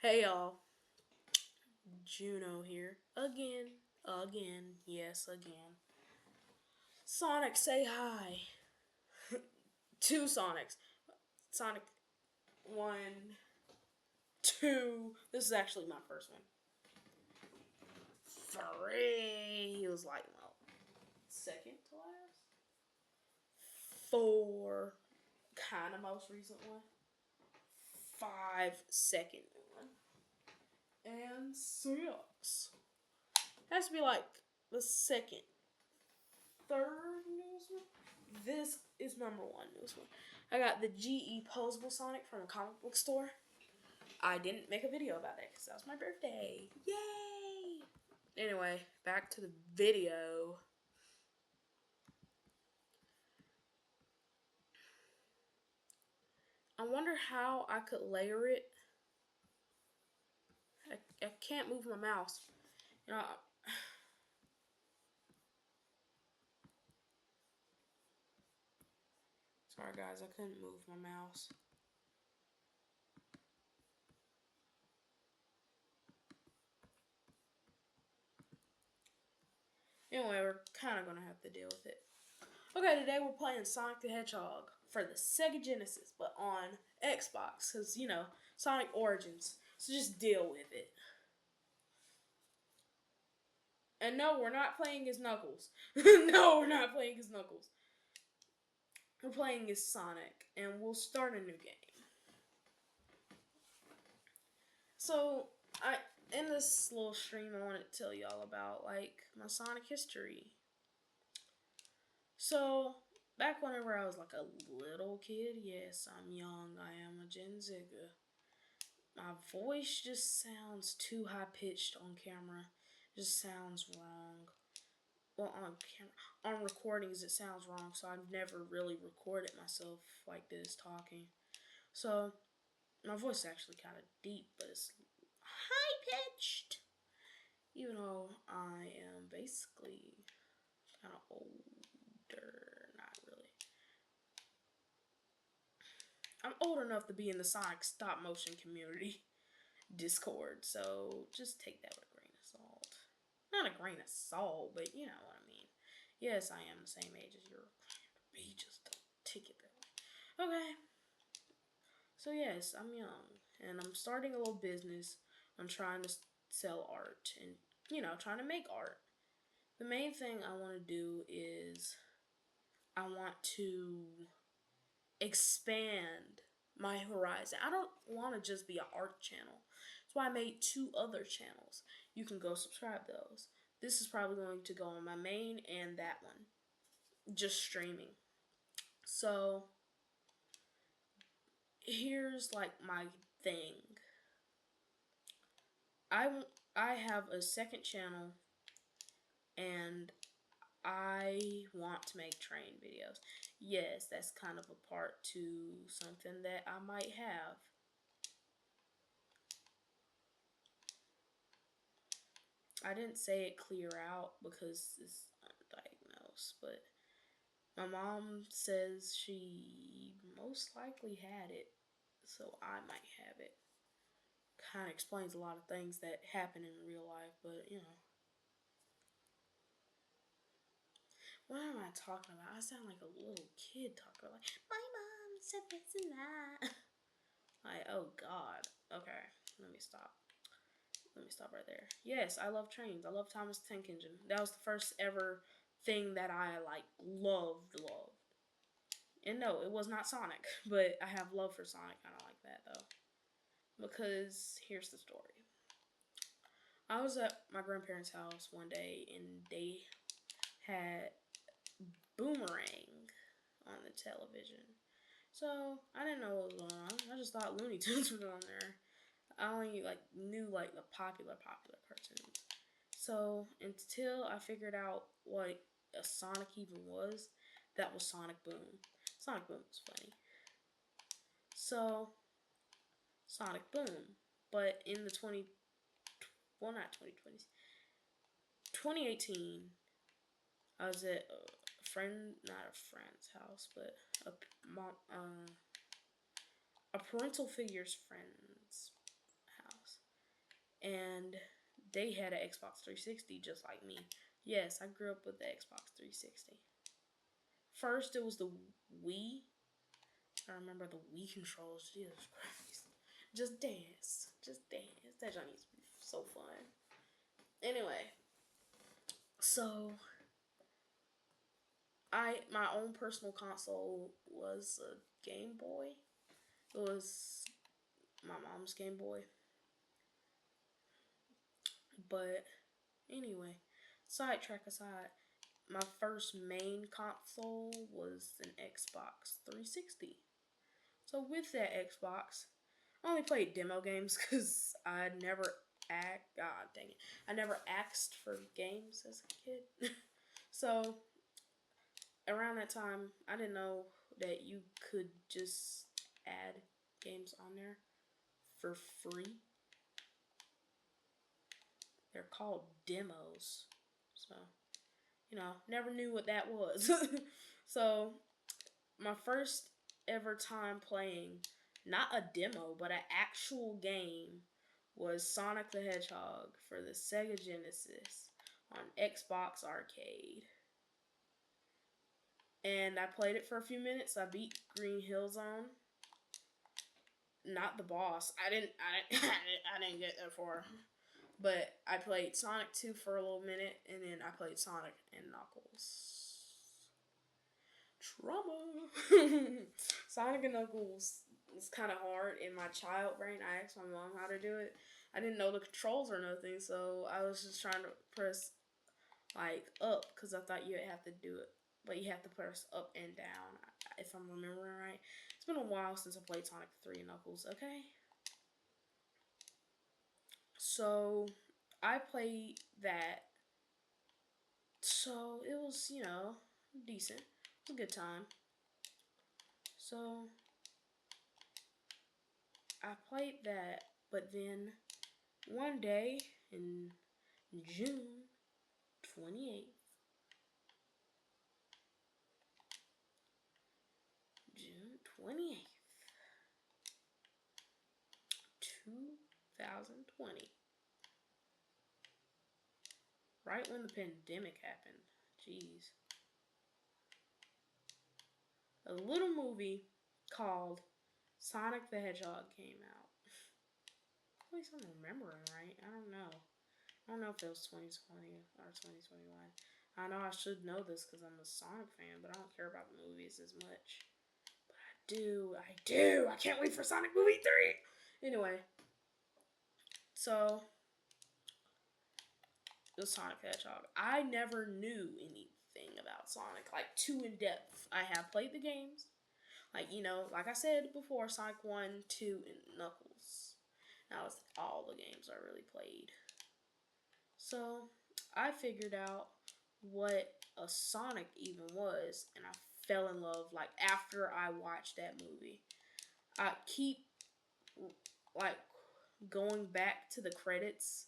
Hey y'all, Juno here. Yes, again. Sonic, say hi. Two Sonics. Sonic 1, 2. This is actually my first one. 3. He was like, well, second to last. 4. Kind of most recent one. 5. Second one. And 6. Has to be like the second, third newest one. This is number one newest one. I got the GE posable Sonic from a comic book store. I didn't make a video about it because that was my birthday. Yay! Anyway, back to the video. I wonder how I could layer it. I can't move my mouse. You know, sorry guys, I couldn't move my mouse. Anyway, we're kind of gonna have to deal with it. Okay, today we're playing Sonic the Hedgehog for the Sega Genesis, but on Xbox, because, Sonic Origins. So just deal with it. And no, we're not playing as Knuckles. No, we're not playing as Knuckles. We're playing as Sonic, and we'll start a new game. So, in this little stream, I wanted to tell y'all about, my Sonic history. So, back whenever I was, a little kid, yes, I'm young, I am a Gen Zigga. My voice just sounds too high-pitched on camera. Just sounds wrong. Well, on camera, on recordings it sounds wrong, so I've never really recorded myself like this talking. So my voice is actually kind of deep, but it's high pitched. Even though I am basically kind of older, not really. I'm old enough to be in the Sonic stop motion community Discord, so just take that with a grain of salt. Not a grain of salt, but you know what I mean. Yes, I am the same age as you're required to be. Just don't take it that way. Okay. So yes, I'm young, and I'm starting a little business. I'm trying to sell art, and trying to make art. The main thing I want to do is I want to expand my horizon. I don't want to just be an art channel. That's why I made 2 other channels. You can go subscribe to those. This is probably going to go on my main and that one. Just streaming. So, here's my thing. I have a second channel and I want to make train videos. Yes, that's kind of a part to something that I might have. I didn't say it clear out because it's undiagnosed, but my mom says she most likely had it, so I might have it. Kind of explains a lot of things that happen in real life, but what am I talking about? I sound like a little kid talking like, my mom said this and that. Oh God. Okay, let me stop. Let me stop right there. Yes, I love trains. I love Thomas the Tank Engine. That was the first ever thing that I loved. And no, it was not Sonic, but I have love for Sonic kind of like that though. Because here's the story. I was at my grandparents' house one day and they had Boomerang on the television. So I didn't know what was going on. I just thought Looney Tunes was on there. I only knew the popular cartoons. So until I figured out what a Sonic even was, that was Sonic Boom. Sonic Boom was funny. So Sonic Boom, but in the not 2020s, 2018, I was at not a friend's house, but a parental figure's friend's house. they had an Xbox 360 just like me. Yes, I grew up with the Xbox 360. First, it was the Wii. I remember the Wii controls. Jesus Christ. Just dance. Just dance. That joint used to be so fun. Anyway, so my own personal console was a Game Boy. It was my mom's Game Boy. But anyway, sidetrack aside, my first main console was an Xbox 360. So with that Xbox, I only played demo games because I never God dang it, I never asked for games as a kid. So around that time, I didn't know that you could just add games on there for free. They're called demos. So, never knew what that was. So, my first ever time playing, not a demo, but an actual game, was Sonic the Hedgehog for the Sega Genesis on Xbox Arcade. And I played it for a few minutes. I beat Green Hill Zone. Not the boss. I didn't get that far. But I played Sonic 2 for a little minute, and then I played Sonic and Knuckles. Trauma. Sonic and Knuckles was kind of hard in my child brain. I asked my mom how to do it. I didn't know the controls or nothing, so I was just trying to press like up because I thought you'd have to do it, but you have to press up and down. If I'm remembering right, it's been a while since I played Sonic 3 and Knuckles. Okay, so I played that. So it was, decent. It was a good time. So I played that, but then one day in June 28th, June 28th, 2020, right when the pandemic happened, jeez, a little movie called Sonic the Hedgehog came out. At least I'm remembering right. I don't know. I don't know if it was 2020 or 2021. I know I should know this because I'm a Sonic fan, but I don't care about the movies as much. But I do. I do. I can't wait for Sonic Movie 3. Anyway, so it was Sonic the Hedgehog. I never knew anything about Sonic, like too in depth. I have played the games. Like, like I said before, Sonic 1, 2, and Knuckles. That was all the games I really played. So, I figured out what a Sonic even was, and I fell in love, like, after I watched that movie. I keep, like, going back to the credits,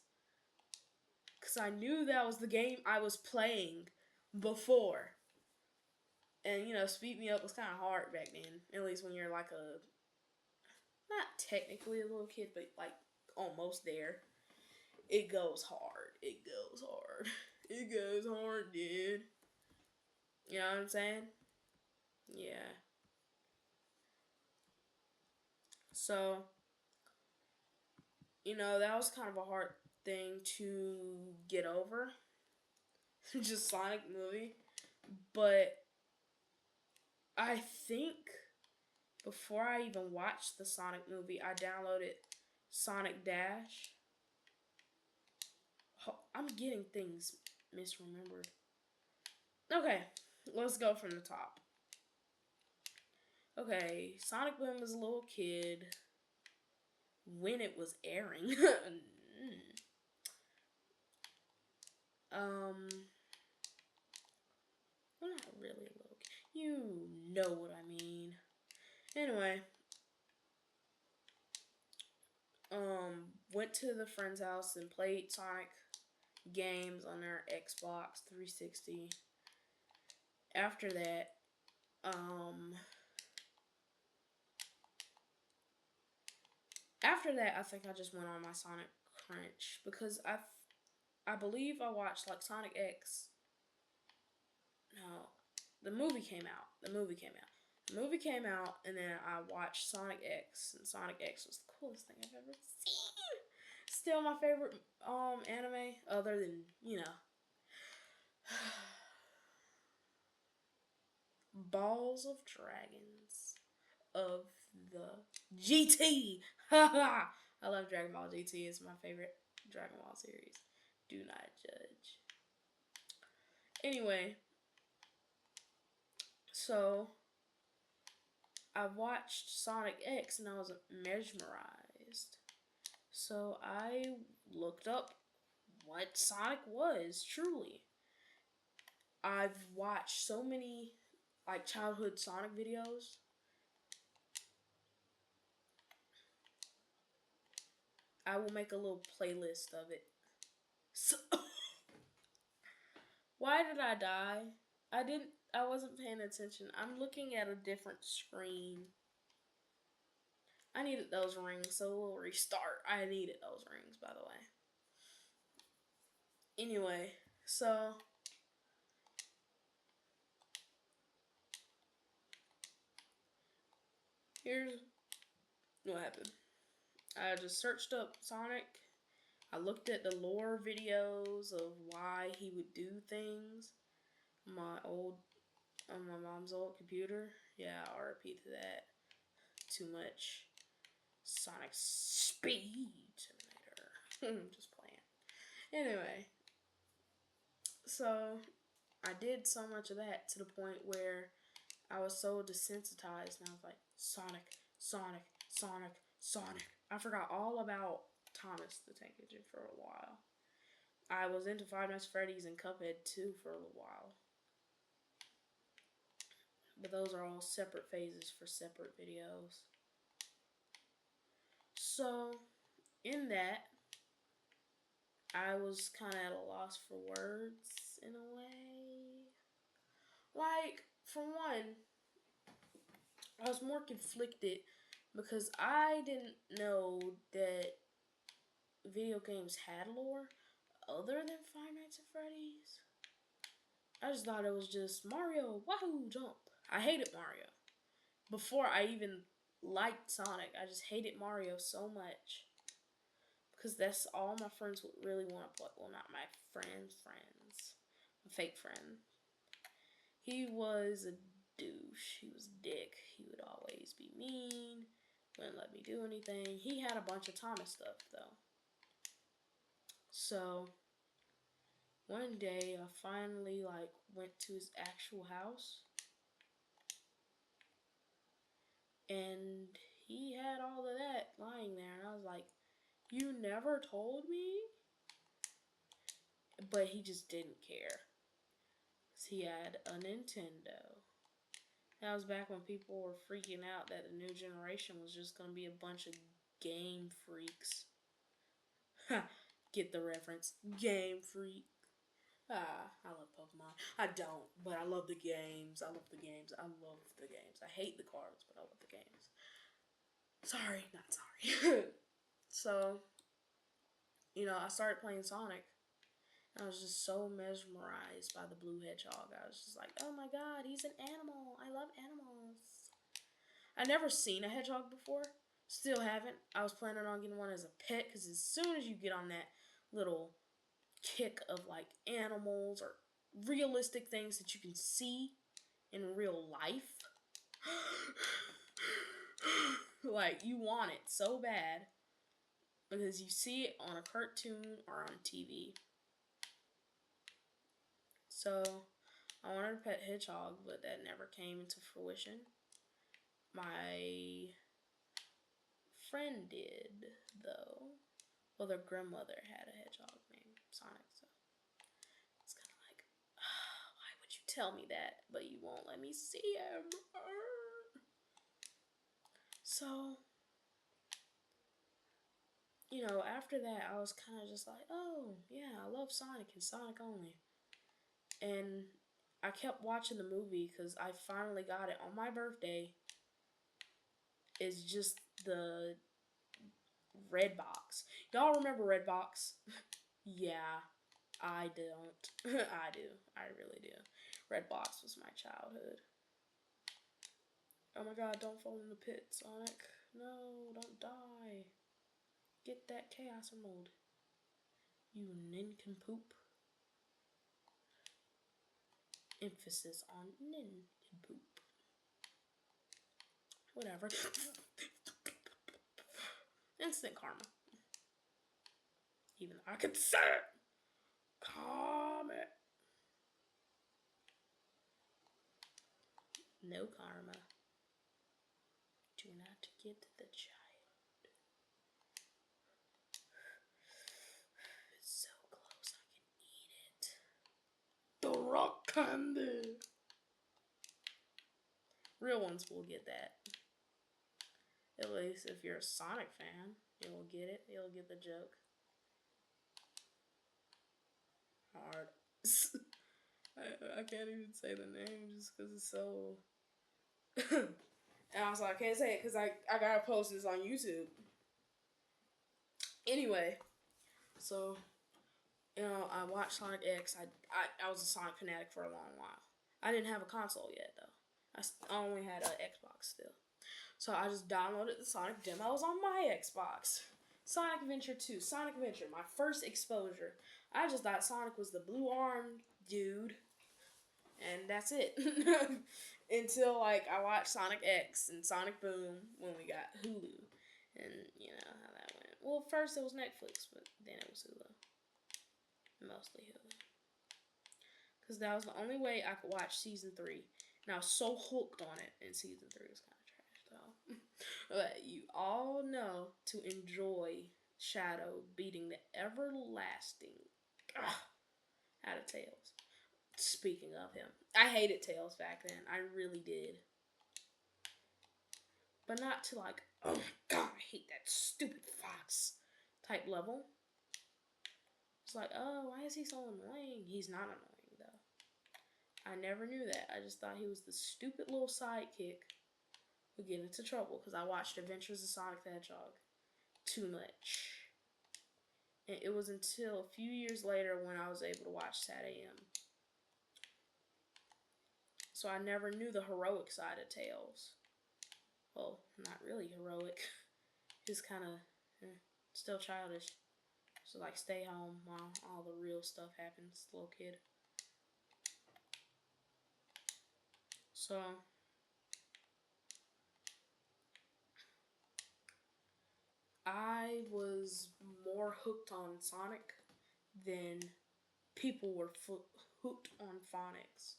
because I knew that was the game I was playing before. And, Speed Me Up was kind of hard back then, at least when you're, like, not technically a little kid, but, like, almost there. It goes hard. It goes hard. It goes hard, dude. You know what I'm saying? Yeah. So, that was kind of a hard thing to get over. Just Sonic movie. But I think before I even watched the Sonic movie, I downloaded Sonic Dash. I'm getting things misremembered. Okay, let's go from the top. Okay, Sonic Boom was a little kid when it was airing. Well, not really a little kid. You know what I mean. Anyway, went to the friend's house and played Sonic games on their Xbox 360. After that, I think I just went on my Sonic Crunch because I believe I watched like Sonic X. No, the movie came out. The movie came out, and then I watched Sonic X, and Sonic X was the coolest thing I've ever seen. Still my favorite anime, other than Balls of Dragons of the GT. I love Dragon Ball GT. It's my favorite Dragon Ball series. Do not judge. Anyway, so I watched Sonic X and I was mesmerized. So I looked up what Sonic was truly. I've watched so many like childhood Sonic videos. I will make a little playlist of it. So why did I die? I wasn't paying attention. I'm looking at a different screen. I needed those rings, so we'll restart. I needed those rings, by the way. Anyway, so here's what happened. I just searched up Sonic. I looked at the lore videos of why he would do things. On my mom's old computer. Yeah, RIP to that. Too much Sonic Speed Simulator. Just playing. Anyway, so I did so much of that to the point where I was so desensitized, and I was like, Sonic, Sonic, Sonic, Sonic. I forgot all about Thomas the Tank Engine for a while. I was into Five Nights at Freddy's and Cuphead too for a little while. But those are all separate phases for separate videos. So, in that, I was kind of at a loss for words in a way. Like, for one, I was more conflicted because I didn't know that video games had lore other than Five Nights at Freddy's. I just thought it was just Mario, wahoo, jump. I hated Mario. Before I even liked Sonic, I just hated Mario so much. Because that's all my friends would really want to play. Well, not my friends. A fake friend. He was a douche. He was a dick. He would always be mean. Wouldn't let me do anything. He had a bunch of Thomas stuff, though. So, one day, I finally, went to his actual house. And he had all of that lying there. And I was like, you never told me? But he just didn't care. He had a Nintendo. That was back when people were freaking out that the new generation was just going to be a bunch of game freaks. Get the reference. Game freak. I love Pokemon. I don't, but I love the games. I hate the cards, but I love the games. Sorry, not sorry. So, I started playing Sonic. I was just so mesmerized by the blue hedgehog. I was just like, oh my god, he's an animal. I love animals. I never seen a hedgehog before. Still haven't. I was planning on getting one as a pet because as soon as you get on that little kick of animals or realistic things that you can see in real life, you want it so bad because you see it on a cartoon or on TV. So, I wanted a pet hedgehog, but that never came into fruition. My friend did, though. Well, their grandmother had a hedgehog named Sonic, so it's kind of like, why would you tell me that, but you won't let me see him? So, after that, I was kind of just like, oh, yeah, I love Sonic and Sonic only. And I kept watching the movie because I finally got it on my birthday. It's just the Redbox. Y'all remember Redbox? Yeah. I don't. I do. I really do. Redbox was my childhood. Oh my god, don't fall in the pit, Sonic. No, don't die. Get that Chaos Emerald. You nincompoop. Emphasis on nincompoop. Whatever. Instant karma. Even though I could say it. Calm it. No karma. Do not get the child. It's so close, I can eat it. The rock candy. Real ones will get that. At least if you're a Sonic fan, you'll get it. You'll get the joke. Hard. I can't even say the name just because it's so... And also, I can't say it because I gotta post this on YouTube. Anyway, so, you know, I watched Sonic X. I was a Sonic fanatic for a long while. I didn't have a console yet, though. I only had an Xbox still. So I just downloaded the Sonic demos on my Xbox. Sonic Adventure 2. Sonic Adventure, my first exposure. I just thought Sonic was the blue-armed dude. And that's it. Until, like, I watched Sonic X and Sonic Boom when we got Hulu. And, you know, how that went. Well, first it was Netflix, but then it was Hulu. Mostly Hulu. Because that was the only way I could watch Season 3. And I was so hooked on it, and Season 3 was kind of trash, though. But you all know to enjoy Shadow beating the everlasting out of Tails. Speaking of him, I hated Tails back then. I really did. But not to like, oh my god, I hate that stupid fox type level. It's like, oh, why is he so annoying? He's not annoying, though. I never knew that. I just thought he was the stupid little sidekick who get into trouble because I watched Adventures of Sonic the Hedgehog too much. And it was until a few years later when I was able to watch Sat AM. So I never knew the heroic side of Tails. Well, not really heroic. He's kind of still childish. So like stay home while all the real stuff happens, little kid. So I was more hooked on Sonic than people were hooked on phonics.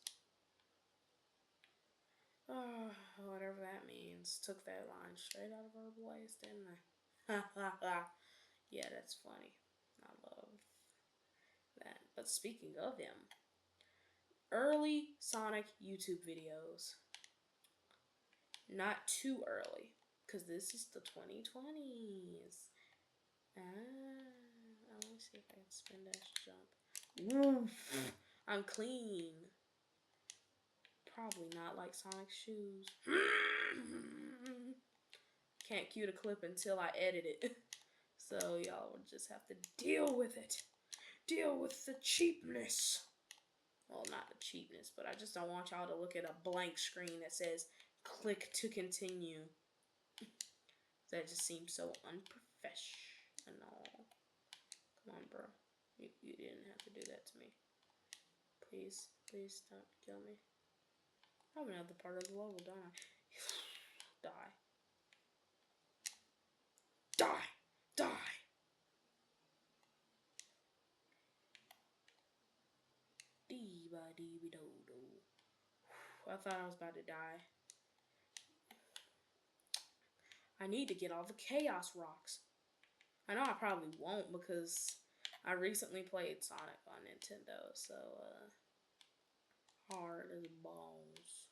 Whatever that means. Took that line straight out of Herbalife, didn't I? Yeah, that's funny. I love that. But speaking of him, early Sonic YouTube videos. Not too early, because this is the 2020s. Let me see if I can spin dash jump. Oof. I'm clean. Probably not like Sonic's shoes. Can't cue the clip until I edit it. So y'all will just have to deal with it. Deal with the cheapness. Well, not the cheapness, but I just don't want y'all to look at a blank screen that says click to continue. That just seems so unprofessional. Come on, bro. You didn't have to do that to me. Please, please don't kill me. I have another part of the level, don't I? Die. Die! Die! Dee-ba-dee-be-do-do. I thought I was about to die. I need to get all the Chaos Rocks. I know I probably won't because I recently played Sonic on Nintendo, so, hard as balls.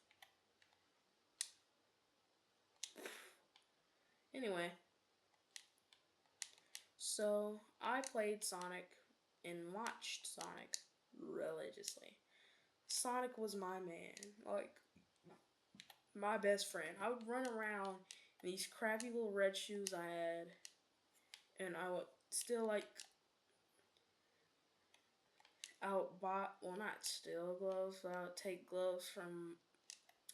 Anyway. So, I played Sonic and watched Sonic religiously. Sonic was my man. Like, my best friend. I would run around in these crappy little red shoes I had. And I would still, like, I would buy, well, not steal gloves, but I would take gloves from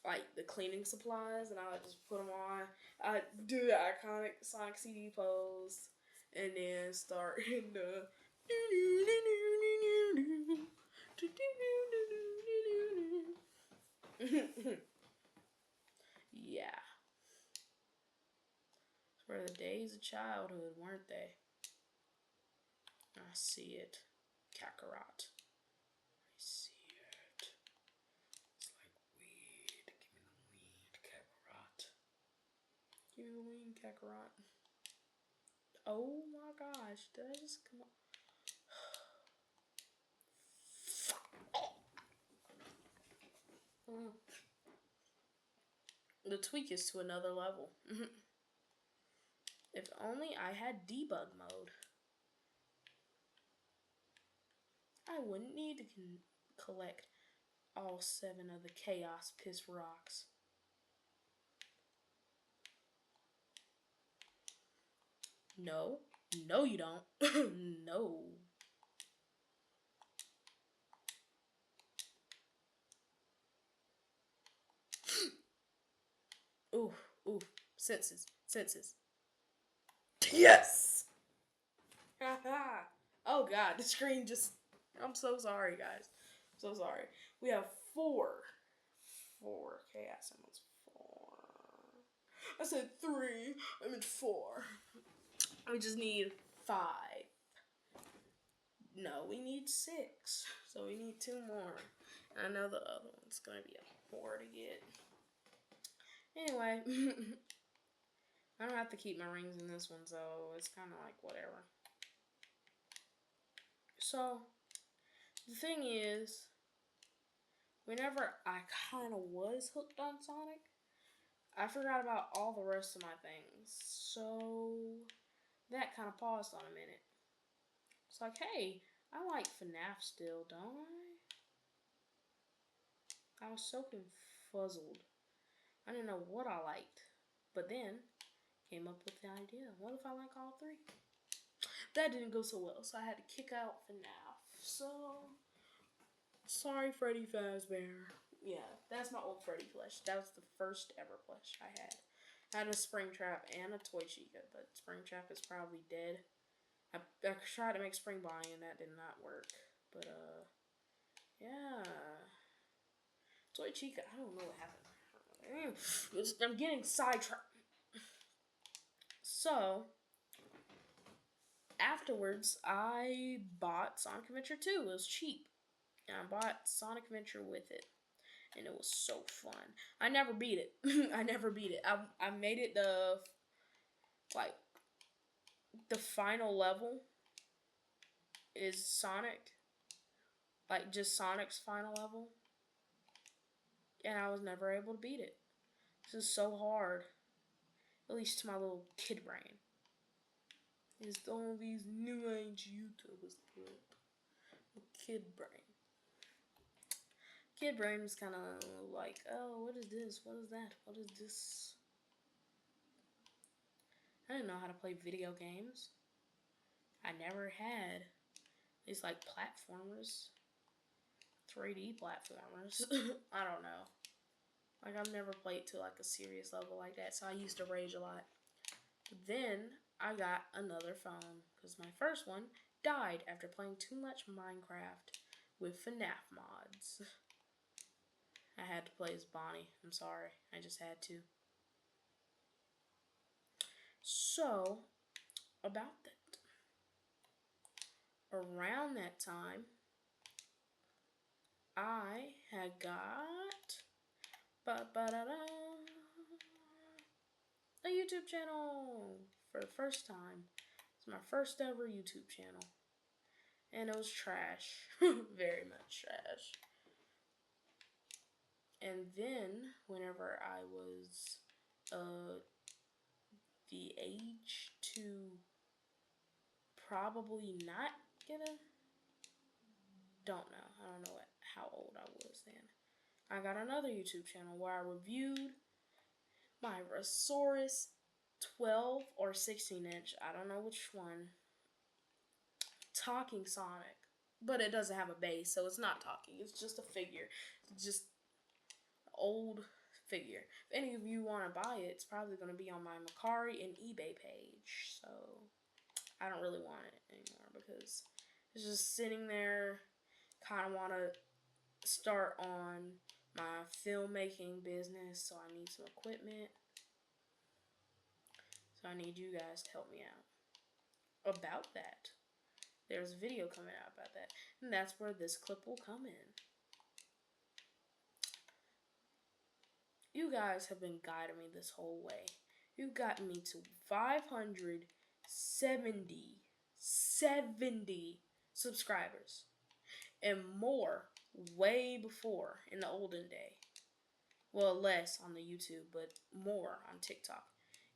like the cleaning supplies, and I would just put them on. I do the iconic Sonic CD pose, and then start in the. Yeah, for the days of childhood, weren't they? I see it, Kakarot. I see it. It's like weed. Give me the weed, Kakarot. Give me the weed, Kakarot. Oh my gosh, did I just come up? Mm. The tweak is to another level. If only I had debug mode, I wouldn't need to collect all 7 of the Chaos Piss Rocks. No. No, you don't. No. Ooh, ooh. Senses. Senses. Yes! Oh god, the screen just. I'm so sorry, guys. I'm so sorry. We have 4. 4 Chaos Emeralds. 4. I said 3. I meant 4. We just need 5. No, we need 6. So we need 2 more. And I know the other one's gonna be a 4 to get. Anyway, I don't have to keep my rings in this one, so it's kind of like whatever. So, the thing is, whenever I kind of was hooked on Sonic, I forgot about all the rest of my things. So, that kind of paused on a minute. It's like, hey, I like FNAF still, don't I? I was so confuzzled. I didn't know what I liked. But then, came up with the idea. What if I like all 3? That didn't go so well, so I had to kick out FNAF. So, sorry, Freddy Fazbear. Yeah, that's my old Freddy plush. That was the first ever plush I had. I had a Springtrap and a Toy Chica, but Springtrap is probably dead. I tried to make Spring Bonnie and that did not work. But, yeah. Toy Chica, I don't know what happened. I'm getting sidetracked. So, afterwards, I bought Sonic Adventure 2. It was cheap. And I bought Sonic Adventure with it. And it was so fun. I never beat it. I never beat it. I made it the final level is Sonic. Like, just Sonic's final level. And I was never able to beat it. This is so hard. At least to my little kid brain. It's all these new age YouTubers put up. Kid brain. Kid brain is kind of like, oh, what is this? What is that? What is this? I didn't know how to play video games. I never had. It's like platformers. 3D platformers. I don't know. Like, I've never played to like a serious level like that, so I used to rage a lot. Then I got another phone because my first one died after playing too much Minecraft with FNAF mods. I had to play as Bonnie. I'm sorry. I just had to. So, about that. Around that time, I had got a YouTube channel for the first time. It's my first ever YouTube channel. And it was trash. Very much trash. And then, whenever I was the age to probably not get a... Don't know. I don't know how old I was then. I got another YouTube channel where I reviewed my Resource 12 or 16 inch. I don't know which one. Talking Sonic. but it doesn't have a base, so it's not talking. It's just a figure. It's just an old figure. If any of you want to buy it, it's probably going to be on my Mercari and eBay page. So I don't really want it anymore because it's just sitting there. Kind of want to start on my filmmaking business, so I need some equipment. So I need you guys to help me out about that. There's a video coming out about that, and that's where this clip will come in. You guys have been guiding me this whole way. You've gotten me to 570 subscribers and more way before in the olden day. Well, less on the YouTube, but more on TikTok.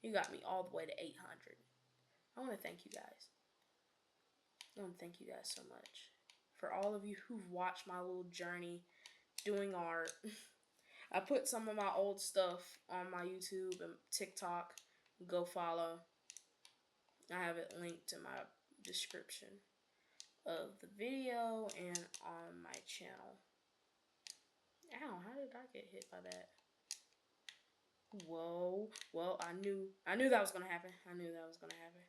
You got me all the way to 800. I want to thank you guys. I want to thank you guys so much. For all of you who've watched my little journey doing art. I put some of my old stuff on my YouTube and TikTok. Go follow. I have it linked in my description of the video and on my channel. Ow, how did I get hit by that? Whoa. Well, I knew that was gonna happen. I knew that was gonna happen.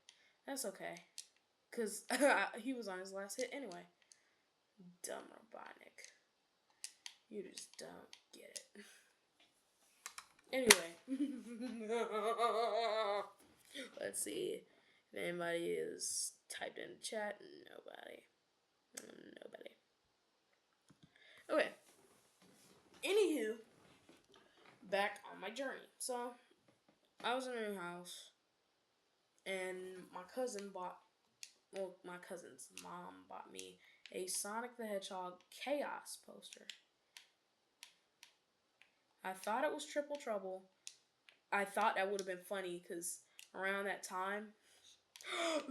That's okay. Cause he was on his last hit anyway. Dumb Robotnik. You just don't get it. Anyway. Let's see if anybody is typed in the chat. Nobody. Okay. Anywho, back on my journey. So, I was in a new house, and my cousin's mom bought me a Sonic the Hedgehog Chaos poster. I thought it was Triple Trouble. I thought that would have been funny because around that time,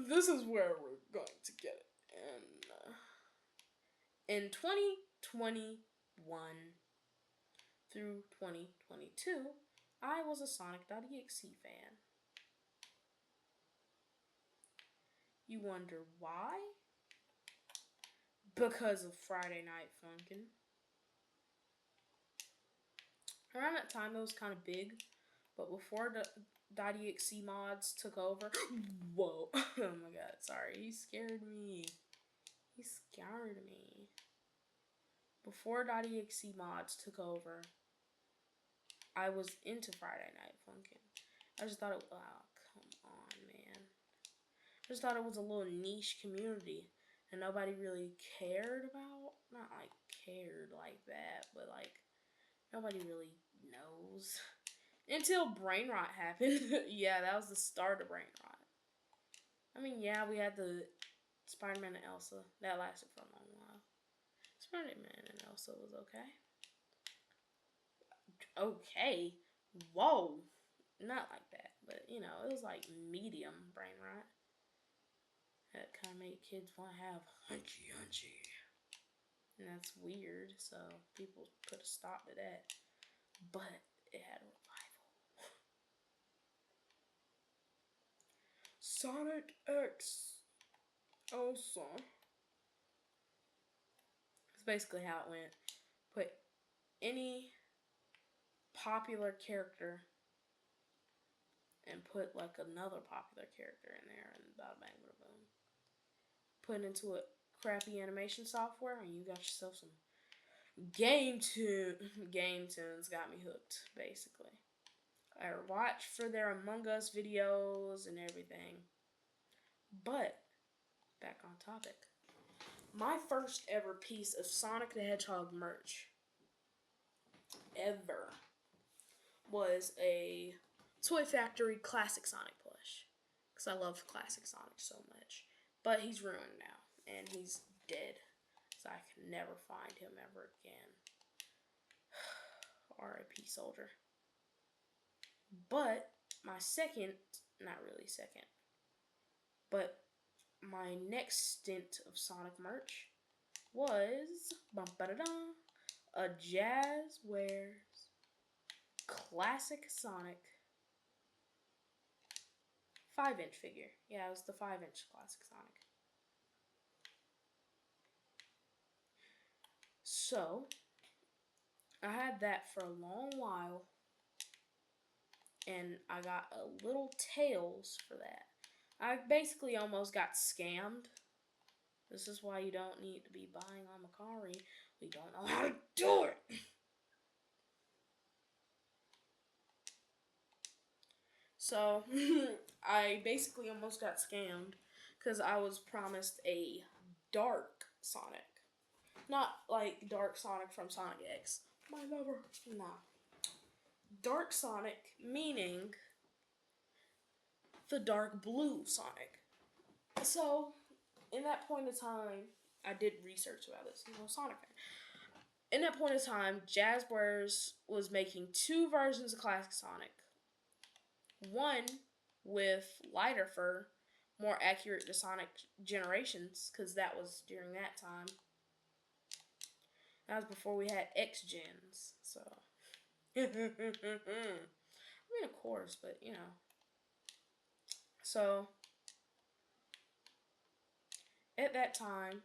this is where we're going to get it. And in 2021 through 2022, I was a Sonic.exe fan. You wonder why? Because of Friday Night Funkin'. Around that time, it was kind of big, but before the .exe mods took over, whoa, oh my god, sorry, he scared me. Before .exe mods took over, I was into Friday Night Funkin'. I just thought oh, come on, man. I just thought it was a little niche community and nobody really cared about. Not like cared like that, but like nobody really knows. Until Brain Rot happened. Yeah, that was the start of Brain Rot. I mean, yeah, we had the Spider-Man and Elsa. That lasted for a long while. Spider-Man and Elsa was okay. Okay. Whoa. Not like that, but you know, it was like medium Brain Rot. That kind of made kids want to have hunchy. And that's weird, so people put a stop to that. But it had a revival. Sonic X Elsa. That's basically how it went. Put any popular character and put like another popular character in there and bada bang bada boom. Put it into a crappy animation software and you got yourself some Game Tunes got me hooked, basically. I watched for their Among Us videos and everything. But, back on topic. My first ever piece of Sonic the Hedgehog merch ever was a Toy Factory Classic Sonic plush. Because I love Classic Sonic so much. But he's ruined now. And he's dead. So I can never find him ever again. R.I.P. Soldier. But my second, not really second, but my next stint of Sonic merch was a Jazzwares Classic Sonic 5-inch figure. Yeah, it was the 5-inch Classic Sonic. So, I had that for a long while, and I got a little Tails for that. I basically almost got scammed. This is why you don't need to be buying on Mercari. We don't know how to do it. So, I basically almost got scammed because I was promised a dark Sonic. Not like Dark Sonic from Sonic X. My lover. Nah. Dark Sonic meaning the dark blue Sonic. So, in that point of time, I did research about this. Sonic fan. In that point of time, Jazzwares was making two versions of Classic Sonic. One with lighter fur, more accurate to Sonic Generations, because that was during that time. That was before we had X Gens, so. I mean, of course, but you know. So, at that time,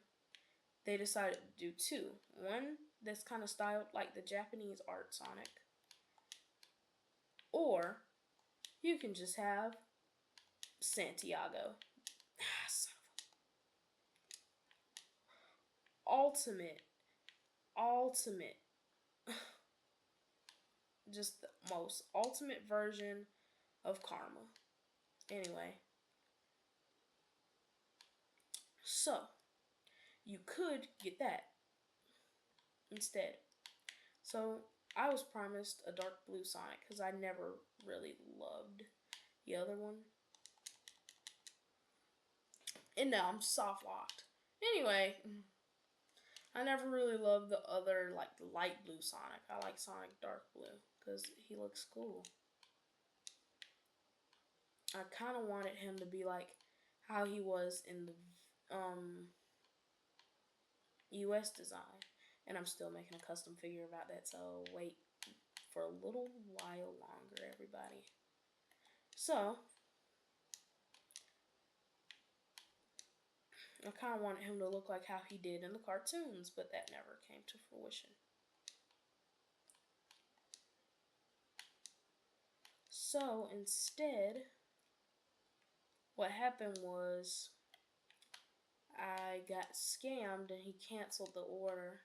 they decided to do two. One that's kind of styled like the Japanese art Sonic, or you can just have Santiago. Ultimate. Just the most ultimate version of Karma. Anyway. So, you could get that instead. So, I was promised a dark blue Sonic because I never really loved the other one. And now I'm soft locked. Anyway, I never really loved the other, like the light blue Sonic. I like Sonic dark blue because he looks cool. I kind of wanted him to be like how he was in the US design. And I'm still making a custom figure about that, so wait for a little while longer, everybody. So, I kind of wanted him to look like how he did in the cartoons, but that never came to fruition. So, instead, what happened was I got scammed and he canceled the order.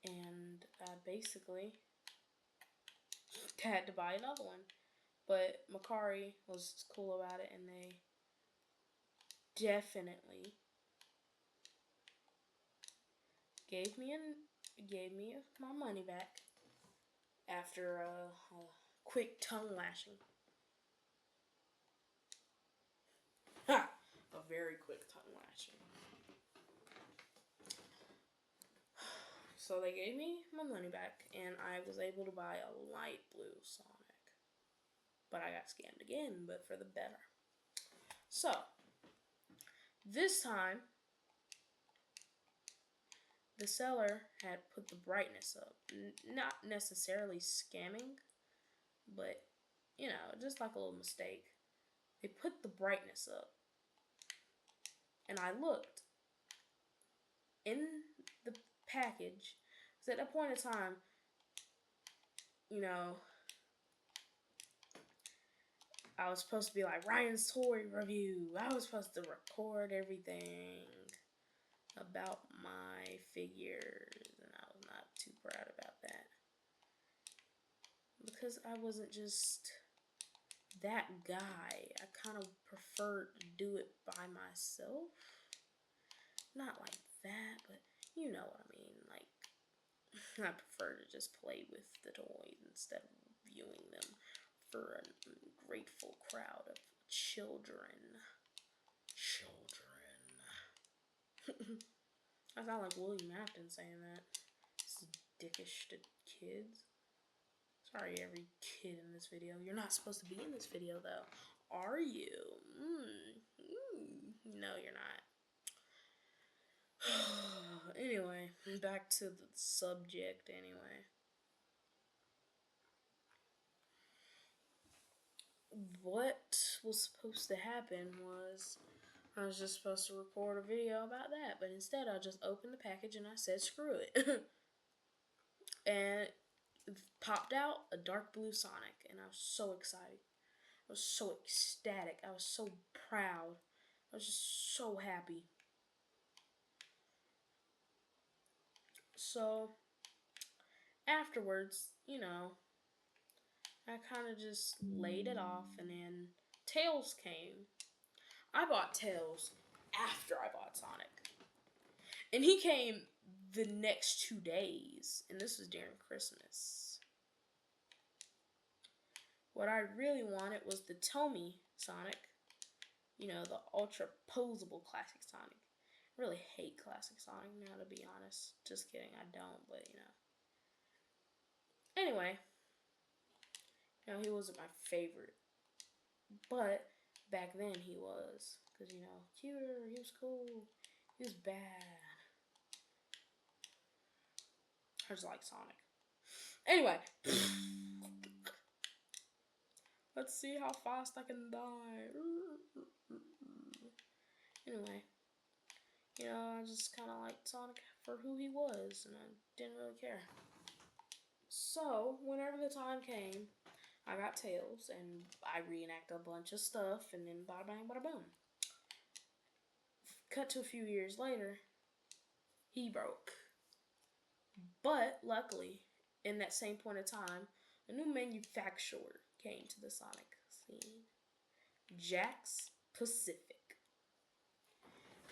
And I basically had to buy another one. But Mercari was cool about it, and they definitely gave me my money back after a quick tongue lashing. Ha! A very quick tongue lashing. So they gave me my money back, and I was able to buy a light blue Sonic. But I got scammed again, but for the better. So, this time, the seller had put the brightness up. Not necessarily scamming, but, you know, just like a little mistake. They put the brightness up. And I looked in the package. Because at that point in time, you know, I was supposed to be like Ryan's toy review. I was supposed to record everything about my figures, and I was not too proud about that. Because I wasn't just that guy. I kind of preferred to do it by myself. Not like that, but you know what I mean. Like, I prefer to just play with the toys instead of viewing them for a grateful crowd of children. I sound like William Afton saying that. It's dickish to kids. Sorry, every kid in this video. You're not supposed to be in this video, though. Are you? No, you're not. Anyway, back to the subject, anyway. What was supposed to happen was I was just supposed to record a video about that, but instead I just opened the package and I said screw it. And it popped out a dark blue Sonic, and I was so excited. I was so ecstatic. I was so proud. I was just so happy. So afterwards, I kind of just laid it off, and then Tails came. I bought Tails after I bought Sonic. And he came the next 2 days, and this was during Christmas. What I really wanted was the Tomy Sonic, the ultra posable classic Sonic. I really hate classic Sonic now, to be honest. Just kidding, I don't, but Anyway, he wasn't my favorite. But back then he was. Because, cuter, he was cool, he was bad. I just like Sonic. Anyway. Let's see how fast I can die. Anyway. I just kind of liked Sonic for who he was, and I didn't really care. So, whenever the time came, I got Tails, and I reenacted a bunch of stuff, and then bada bang, bada boom. Cut to a few years later, he broke. But, luckily, in that same point of time, a new manufacturer came to the Sonic scene. Jakks Pacific.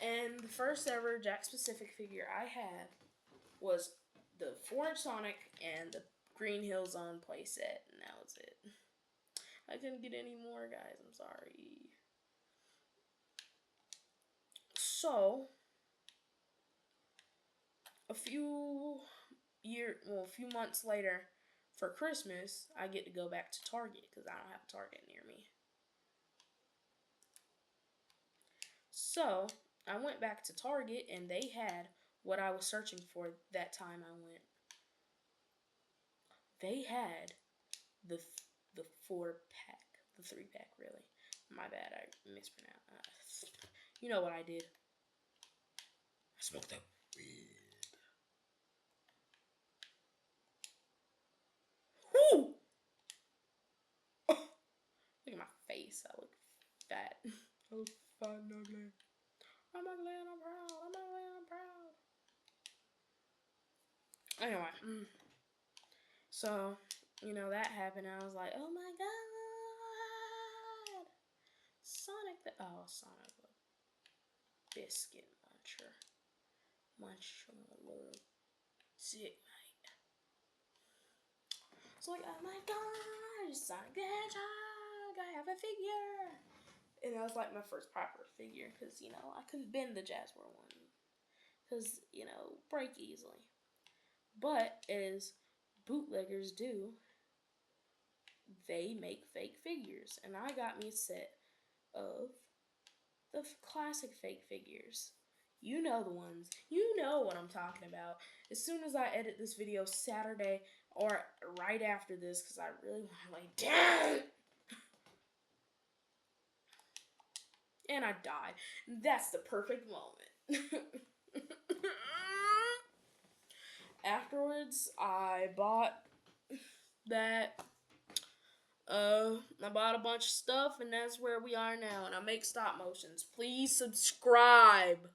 And the first ever Jakks Pacific figure I had was the 4-inch Sonic and the Green Hill Zone playset, and that was it. I couldn't get any more, guys. I'm sorry. So, a few months later, for Christmas, I get to go back to Target because I don't have a Target near me. So, I went back to Target, and they had what I was searching for that time I went. They had the 4-pack, the 3-pack, really. My bad, I mispronounced. You know what I did? I smoked that weed. Whoo! Look at my face. I look fat. I look fat and ugly. I'm ugly and I'm proud. I'm ugly and I'm proud. Anyway, so, that happened. I was like, oh my god. Sonic the biscuit muncher. Munch on a little sick, mate. So like, oh my god, Sonic the Hedgehog, I have a figure. And that was like my first proper figure, because, I couldn't bend the Jazzware one. Because, break easily. But, as bootleggers do, they make fake figures. And I got me a set of the classic fake figures. You know the ones. You know what I'm talking about. As soon as I edit this video Saturday, or right after this, because I really want to lay down. And I died. That's the perfect moment. Afterwards, I bought that. I bought a bunch of stuff, and that's where we are now. And I make stop motions. Please subscribe.